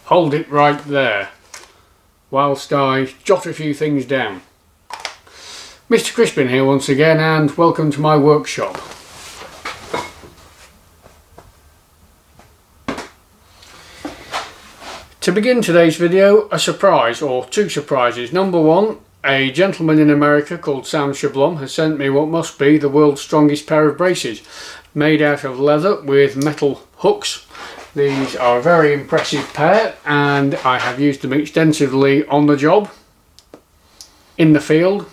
hold it right there whilst I jot a few things down. Mr. Crispin here once again, and welcome to my workshop. To begin today's video, a surprise, or two surprises. Number one, a gentleman in America called Sam Shablom has sent me what must be the world's strongest pair of braces, made out of leather with metal hooks. These are a very impressive pair, and I have used them extensively on the job, in the field,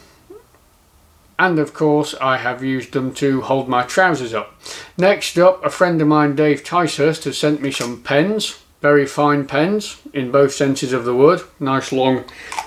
and of course I have used them to hold my trousers up. Next up, a friend of mine, Dave Ticehurst, has sent me some pens. Very fine pens in both senses of the word, nice long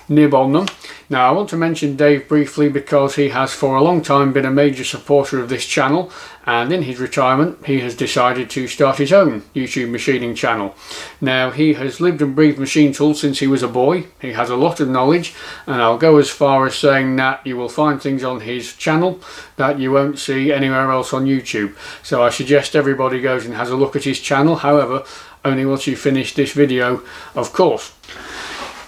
nib on them. Now I want to mention Dave briefly because he has for a long time been a major supporter of this channel, and in his retirement he has decided to start his own YouTube machining channel. Now he has lived and breathed machine tools since he was a boy. He has a lot of knowledge, and I'll go as far as saying that you will find things on his channel that you won't see anywhere else on YouTube. So I suggest everybody goes and has a look at his channel, however only once you finish this video, of course.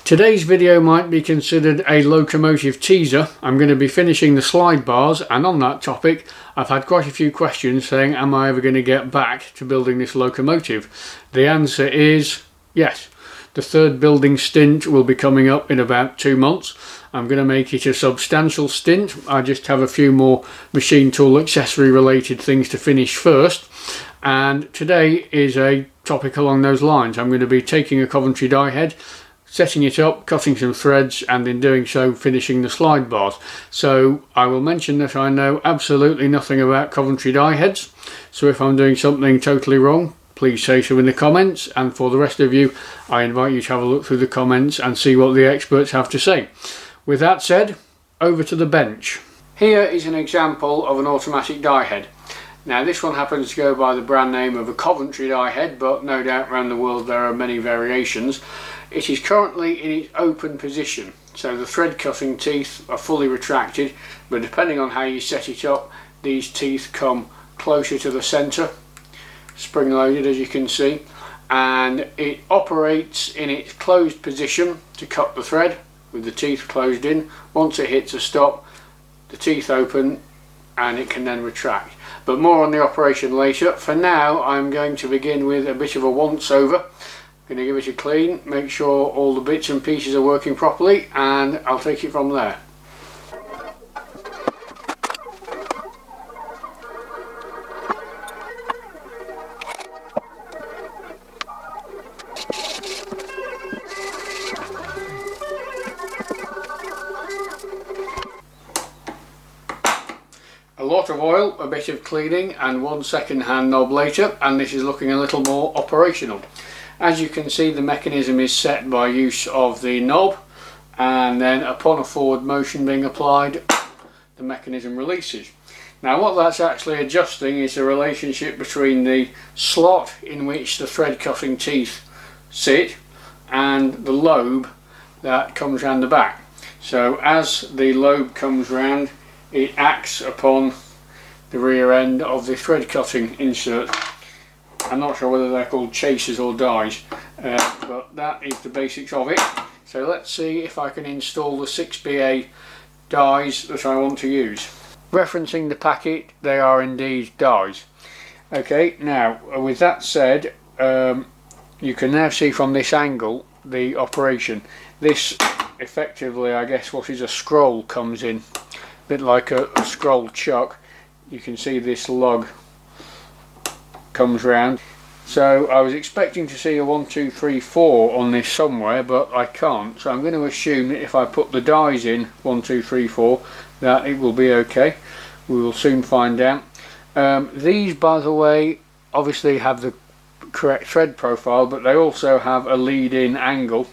Today's video might be considered a locomotive teaser. I'm going to be finishing the slide bars, and on that topic I've had quite a few questions saying, am I ever going to get back to building this locomotive? The answer is yes. The third building stint will be coming up in about 2 months. I'm going to make it a substantial stint. I just have a few more machine tool accessory related things to finish first, and today is a topic along those lines. I'm going to be taking a Coventry die head, setting it up, cutting some threads, and in doing so finishing the slide bars. So I will mention that I know absolutely nothing about Coventry die heads, so if I'm doing something totally wrong, please say so in the comments, and for the rest of you I invite you to have a look through the comments and see what the experts have to say. With that said, over to the bench. Here is an example of an automatic die head. Now this one happens to go by the brand name of a Coventry die head, but no doubt around the world there are many variations. It is currently in its open position, so the thread cutting teeth are fully retracted, but depending on how you set it up, these teeth come closer to the centre, spring loaded as you can see, and it operates in its closed position to cut the thread with the teeth closed in. Once it hits a stop, the teeth open and it can then retract. But more on the operation later. For now I'm going to begin with a bit of a once over. I'm going to give it a clean, make sure all the bits and pieces are working properly, and I'll take it from there. A lot of oil, a bit of cleaning, and one second hand knob later, and this is looking a little more operational. As you can see, the mechanism is set by use of the knob, and then upon a forward motion being applied, the mechanism releases. Now what that's actually adjusting is the relationship between the slot in which the thread cutting teeth sit and the lobe that comes round the back. So as the lobe comes round, it acts upon the rear end of the thread cutting insert. I'm not sure whether they're called chasers or dies, but that is the basics of it. So let's see if I can install the 6BA dies that I want to use. Referencing the packet, they are indeed dies. Okay, now with that said, you can now see from this angle the operation. This effectively, I guess, what is a scroll comes in, a bit like a scroll chuck. You can see this lug comes round. So I was expecting to see a 1, 2, 3, 4 on this somewhere, but I can't. So I'm going to assume that if I put the dies in 1, 2, 3, 4, that it will be okay. We will soon find out. These, by the way, obviously have the correct thread profile, but they also have a lead-in angle,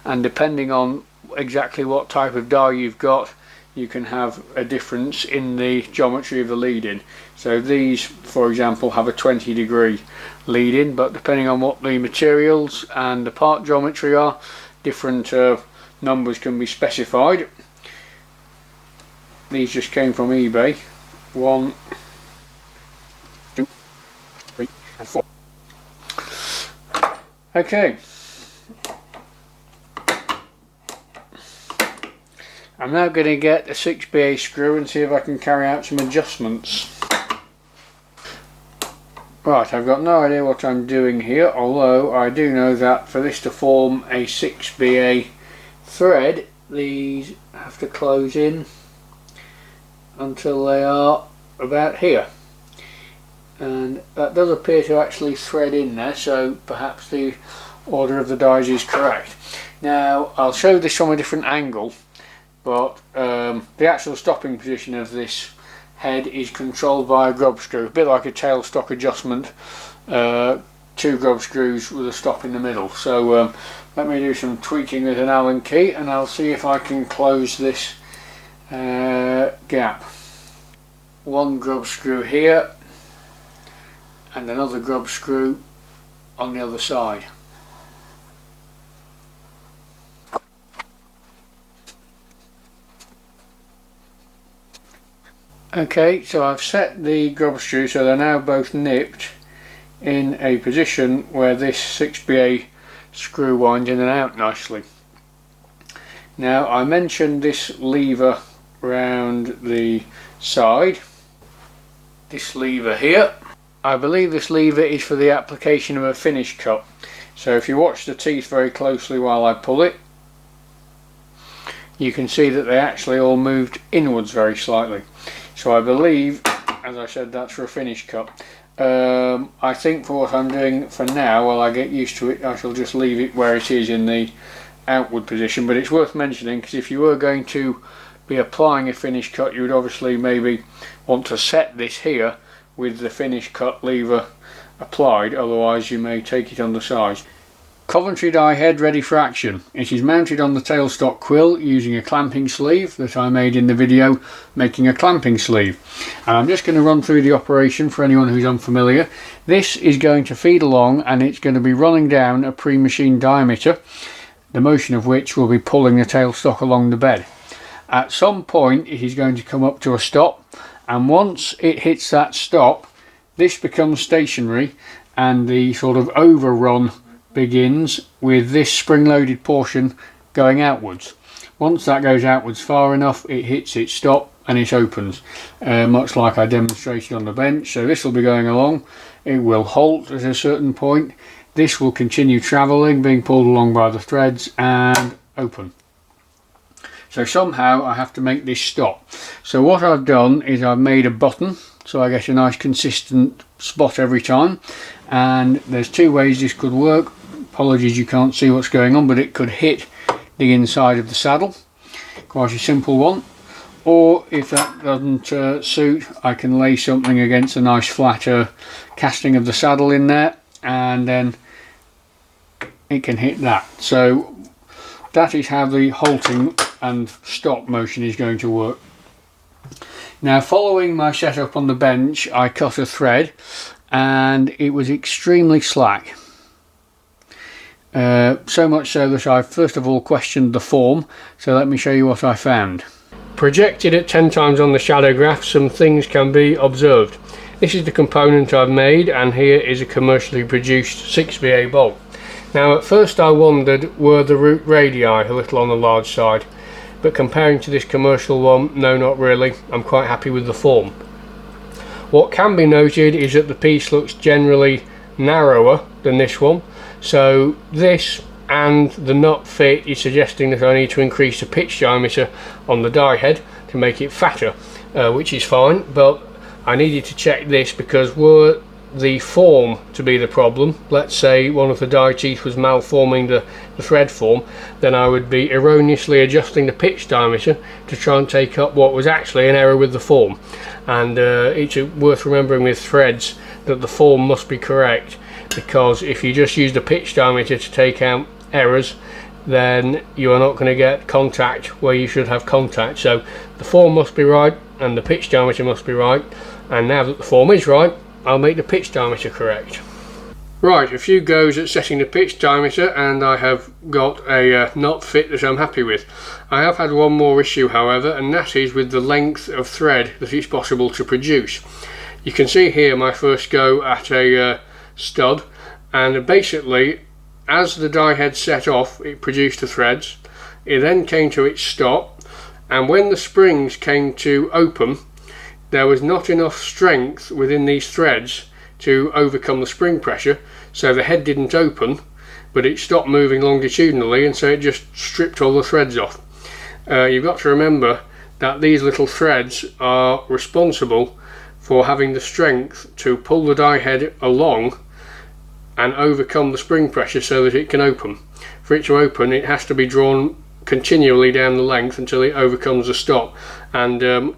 and depending on exactly what type of die you've got, you can have a difference in the geometry of the lead-in. So these, for example, have a 20-degree lead-in, but depending on what the materials and the part geometry are, different numbers can be specified. These just came from eBay. 1, 2, 3 and 4. Okay, I'm now going to get a 6BA screw and see if I can carry out some adjustments. Right, I've got no idea what I'm doing here, although I do know that for this to form a 6BA thread, these have to close in until they are about here. And that does appear to actually thread in there, so perhaps the order of the dies is correct. Now, I'll show this from a different angle, but the actual stopping position of this head is controlled by a grub screw, a bit like a tailstock adjustment. 2 grub screws with a stop in the middle. So let me do some tweaking with an Allen key and I'll see if I can close this gap. 1 grub screw here and another grub screw on the other side. Okay, so I've set the grub screws so they're now both nipped in a position where this 6BA screw winds in and out nicely. Now, I mentioned this lever round the side, this lever here. I believe this lever is for the application of a finish cut. So if you watch the teeth very closely while I pull it, you can see that they actually all moved inwards very slightly. So I believe, as I said, that's for a finish cut. I think for what I'm doing for now, while I get used to it, I shall just leave it where it is in the outward position. But it's worth mentioning, because if you were going to be applying a finish cut, you would obviously maybe want to set this here with the finish cut lever applied, otherwise you may take it undersized. Coventry die head ready for action. It is mounted on the tailstock quill using a clamping sleeve that I made in the video making a clamping sleeve. And I'm just going to run through the operation for anyone who's unfamiliar. This is going to feed along and it's going to be running down a pre-machined diameter, the motion of which will be pulling the tailstock along the bed. At some point it is going to come up to a stop, and once it hits that stop, this becomes stationary and the sort of overrun begins with this spring-loaded portion going outwards. Once that goes outwards far enough, it hits its stop and it opens, much like I demonstrated on the bench. So this will be going along, it will halt at a certain point, this will continue travelling, being pulled along by the threads, and open. So somehow I have to make this stop. So what I've done is I've made a button so I get a nice consistent spot every time, and there's 2 ways this could work. Apologies you can't see what's going on, but it could hit the inside of the saddle, quite a simple one. Or if that doesn't suit, I can lay something against a nice flat casting of the saddle in there, and then it can hit that. So that is how the halting and stop motion is going to work. Now, following my setup on the bench, I cut a thread and it was extremely slack. So much so that I first of all questioned the form, so let me show you what I found. Projected at 10 times on the shadow graph, some things can be observed. This is the component I've made, and here is a commercially produced 6BA bolt. Now, at first I wondered, were the root radii a little on the large side, but comparing to this commercial one, no, not really. I'm quite happy with the form. What can be noted is that the piece looks generally narrower than this one, so this and the nut fit is suggesting that I need to increase the pitch diameter on the die head to make it fatter, which is fine, but I needed to check this because were the form to be the problem, let's say one of the die teeth was malforming the thread form, then I would be erroneously adjusting the pitch diameter to try and take up what was actually an error with the form. And it's worth remembering with threads that the form must be correct, because if you just use the pitch diameter to take out errors, then you are not going to get contact where you should have contact. So the form must be right and the pitch diameter must be right, and now that the form is right, I'll make the pitch diameter correct. Right, a few goes at setting the pitch diameter and I have got a knot fit that I'm happy with. I have had one more issue, however, and that is with the length of thread that it's possible to produce. You can see here my first go at a stud, and basically as the die head set off, it produced the threads. It then came to its stop, and when the springs came to open, there was not enough strength within these threads to overcome the spring pressure, so the head didn't open, but it stopped moving longitudinally, and so it just stripped all the threads off. You've got to remember that these little threads are responsible for having the strength to pull the die head along and overcome the spring pressure so that it can open. For it to open, it has to be drawn continually down the length until it overcomes the stop, and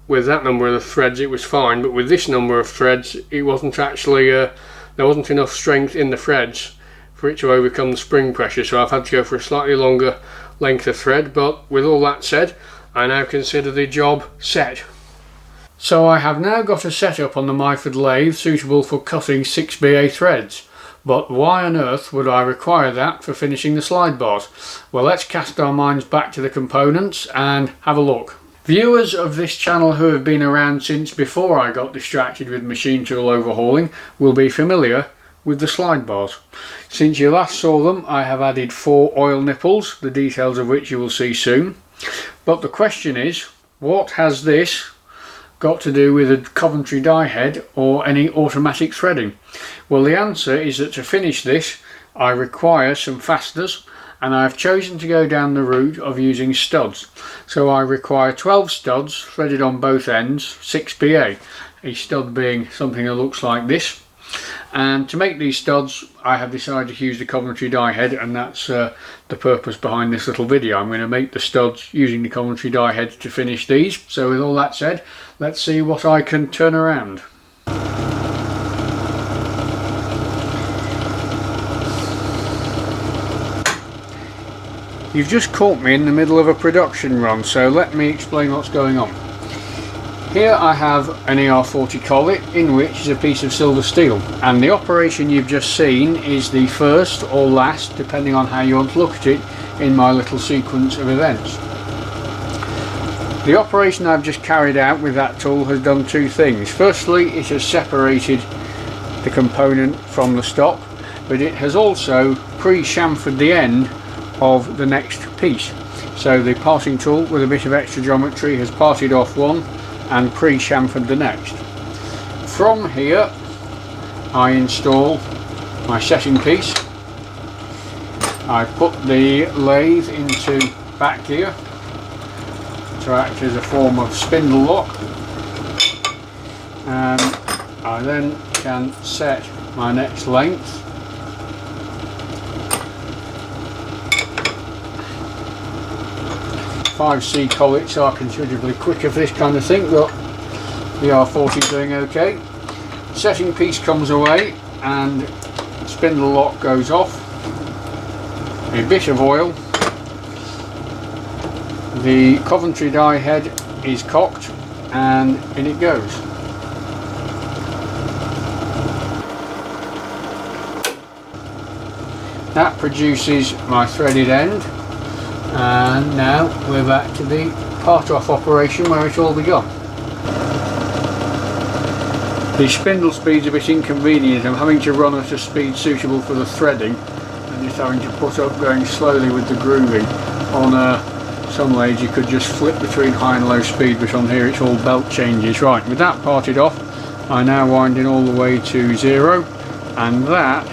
with that number of threads it was fine, but with this number of threads it wasn't actually, there wasn't enough strength in the threads for it to overcome the spring pressure, so I've had to go for a slightly longer length of thread. But with all that said, I now consider the job set. So I have now got a setup on the Myford lathe suitable for cutting 6BA threads. But why on earth would I require that for finishing the slide bars? Well, let's cast our minds back to the components and have a look. Viewers of this channel who have been around since before I got distracted with machine tool overhauling will be familiar with the slide bars. Since you last saw them, I have added 4 oil nipples, the details of which you will see soon. But the question is, what has this got to do with a Coventry die head or any automatic threading? Well, the answer is that to finish this I require some fasteners, and I've chosen to go down the route of using studs. So I require 12 studs threaded on both ends, 6BA, a stud being something that looks like this. And to make these studs I have decided to use the Coventry die head, and that's the purpose behind this little video. I'm going to make the studs using the Coventry die head to finish these. So with all that said, let's see what I can turn around. You've just caught me in the middle of a production run, so let me explain what's going on. Here I have an ER40 collet in which is a piece of silver steel, and the operation you've just seen is the first or last, depending on how you want to look at it, in my little sequence of events. The operation I've just carried out with that tool has done 2 things. Firstly, it has separated the component from the stock, but it has also pre-chamfered the end of the next piece. So the parting tool with a bit of extra geometry has parted off one and pre-chamfered the next. From here I install my setting piece. I put the lathe into back gear to act as a form of spindle lock, and I then can set my next length. C collets are considerably quicker for this kind of thing, but the R40 is doing okay. Setting piece comes away and spindle lock goes off. A bit of oil. The Coventry die head is cocked and in it goes. That produces my threaded end. And now we're back to the part off operation where it all began. The spindle speed's a bit inconvenient. I'm having to run at a speed suitable for the threading and just having to put up going slowly with the grooving. On some lathes you could just flip between high and low speed, but on here it's all belt changes. Right, with that parted off, I now wind in all the way to 0, and that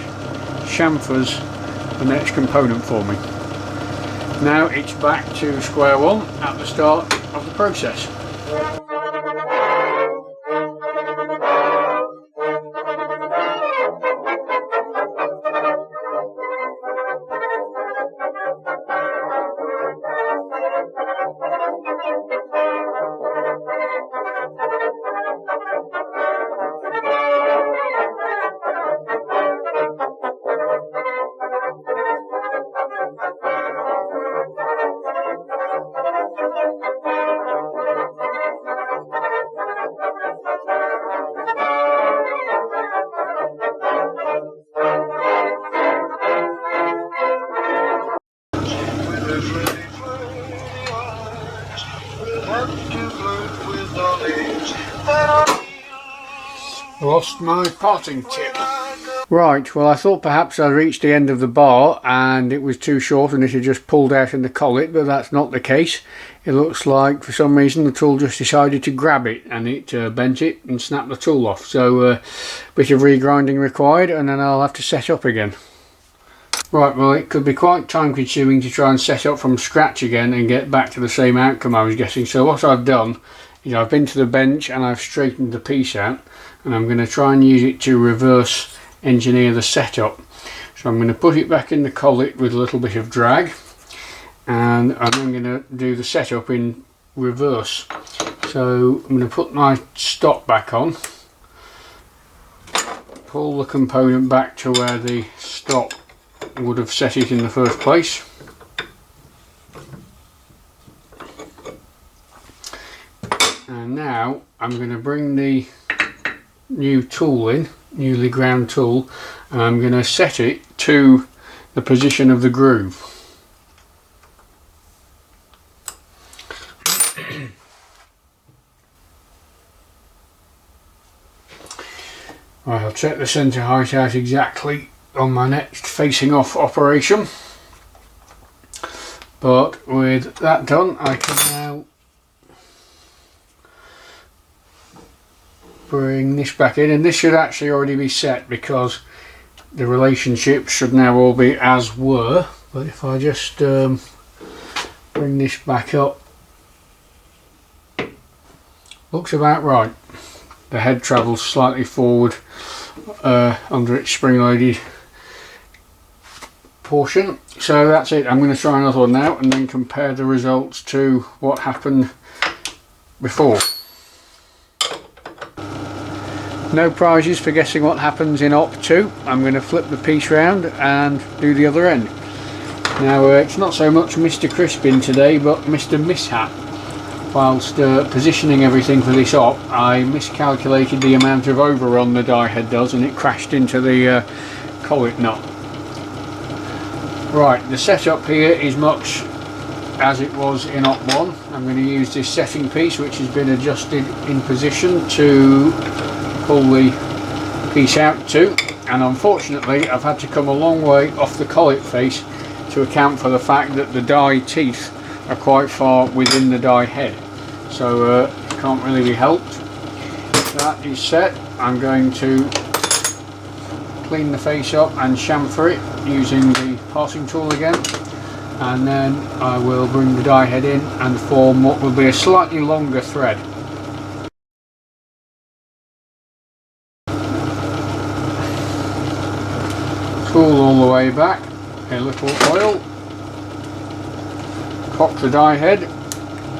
chamfers the next component for me. Now it's back to square one at the start of the process. Lost my parting tip. Right, well I thought perhaps I reached the end of the bar and it was too short and it had just pulled out in the collet, but that's not the case. It looks like for some reason the tool just decided to grab it and it bent it and snapped the tool off. So a bit of regrinding required and then I'll have to set up again. Right, well it could be quite time consuming to try and set up from scratch again and get back to the same outcome I was getting. So what I've done is I've been to the bench and I've straightened the piece out and I'm going to try and use it to reverse engineer the setup. So I'm going to put it back in the collet with a little bit of drag and I'm then going to do the setup in reverse. So I'm going to put my stop back on, pull the component back to where the stop would have set it in the first place, and now I'm going to bring the new tool in, newly ground tool, and I'm going to set it to the position of the groove. Right, I'll check the centre height out exactly on my next facing off operation, but with that done I can now bring this back in, and this should actually already be set because the relationships should now all be as were. But if I just bring this back up, looks about right. The head travels slightly forward under its spring-loaded portion. So that's it. I'm going to try another one now and then compare the results to what happened before. No prizes for guessing what happens in Op 2. I'm going to flip the piece round and do the other end. Now it's not so much Mr. Crispin today, but Mr. Mishap. Whilst positioning everything for this op, I miscalculated the amount of overrun the die head does and it crashed into the collet nut. Right, the setup here is much as it was in Op 1. I'm going to use this setting piece which has been adjusted in position to pull the piece out to, and unfortunately I've had to come a long way off the collet face to account for the fact that the die teeth are quite far within the die head, so it can't really be helped. That is set. I'm going to clean the face up and chamfer it using the passing tool again, and then I will bring the die head in and form what will be a slightly longer thread. Tool all the way back, a little oil, cock the die head,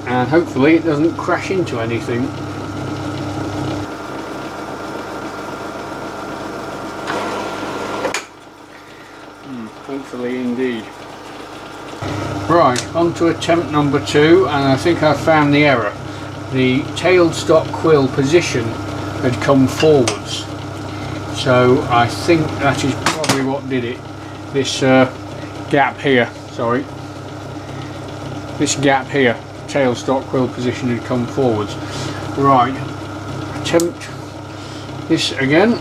and hopefully it doesn't crash into anything. Hopefully indeed. Right, on to attempt number 2, and I think I've found the error. The tailstock quill position had come forwards, so I think that is probably what did it. This gap here, sorry, this gap here, tailstock quill position had come forwards. Right, attempt this again.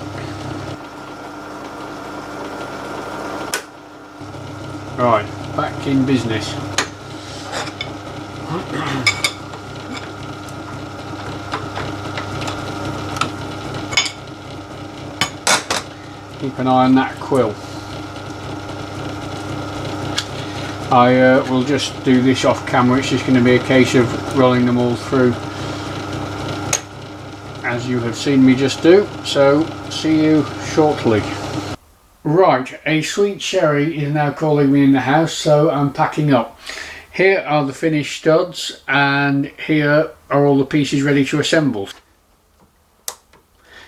Right, back in business. Keep an eye on that quill. I will just do this off camera. It's just going to be a case of rolling them all through as you have seen me just do. So see you shortly. Right, a sweet sherry is now calling me in the house, so I'm packing up. Here are the finished studs and here are all the pieces ready to assemble.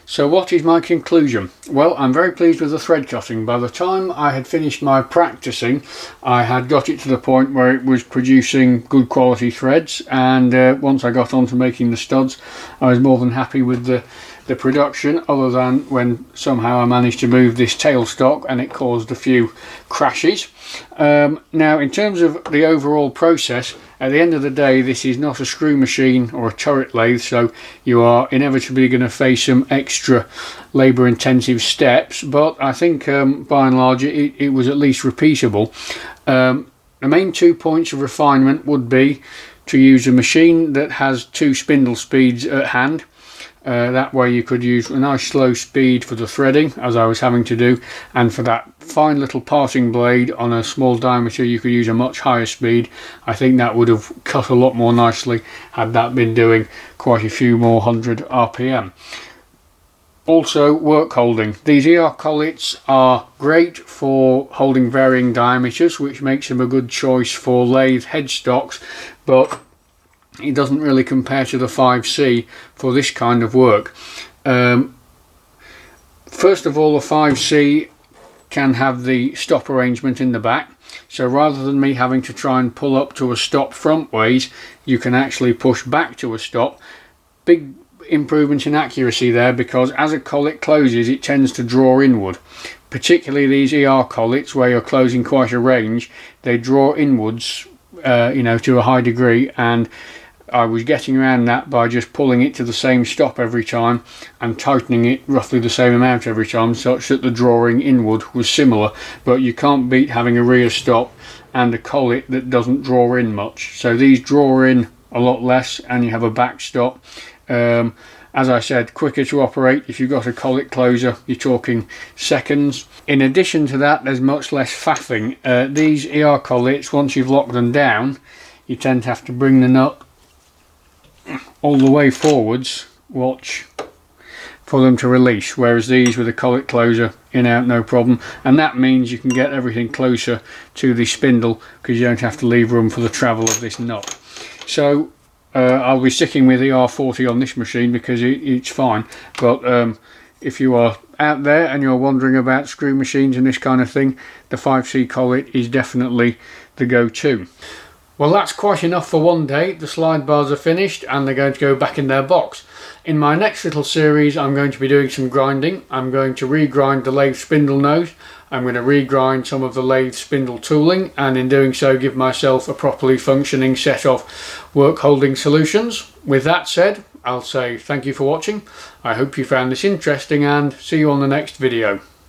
So what is my conclusion? Well, I'm very pleased with the thread cutting. By the time I had finished my practicing, I had got it to the point where it was producing good quality threads, and once I got on to making the studs, I was more than happy with the the production, other than when somehow I managed to move this tailstock and it caused a few crashes. Now, in terms of the overall process, at the end of the day, this is not a screw machine or a turret lathe, so you are inevitably going to face some extra labour intensive steps, but I think by and large it was at least repeatable. The main 2 points of refinement would be to use a machine that has 2 spindle speeds at hand. That way you could use a nice slow speed for the threading, as I was having to do, and for that fine little parting blade on a small diameter you could use a much higher speed. I think that would have cut a lot more nicely had that been doing quite a few more 100 RPM. Also, work holding. These ER collets are great for holding varying diameters, which makes them a good choice for lathe headstocks, but it doesn't really compare to the 5C for this kind of work. First of all, the 5C can have the stop arrangement in the back, so rather than me having to try and pull up to a stop front ways, you can actually push back to a stop. Big improvement in accuracy there, because as a collet closes it tends to draw inward, particularly these ER collets where you're closing quite a range. They draw inwards to a high degree, and I was getting around that by just pulling it to the same stop every time and tightening it roughly the same amount every time, such that the drawing inward was similar. But you can't beat having a rear stop and a collet that doesn't draw in much. So these draw in a lot less and you have a back stop. As I said, quicker to operate. If you've got a collet closer, you're talking seconds. In addition to that, there's much less faffing. These ER collets, once you've locked them down, you tend to have to bring the nut all the way forwards, watch, for them to release, whereas these with a collet closer, in out no problem, and that means you can get everything closer to the spindle because you don't have to leave room for the travel of this nut. So I'll be sticking with the R40 on this machine because it's fine, but if you are out there and you're wondering about screw machines and this kind of thing, the 5C collet is definitely the go-to. Well, that's quite enough for one day. The slide bars are finished and they're going to go back in their box. In my next little series I'm going to be doing some grinding. I'm going to regrind the lathe spindle nose. I'm going to regrind some of the lathe spindle tooling, and in doing so give myself a properly functioning set of work holding solutions. With that said, I'll say thank you for watching. I hope you found this interesting and see you on the next video.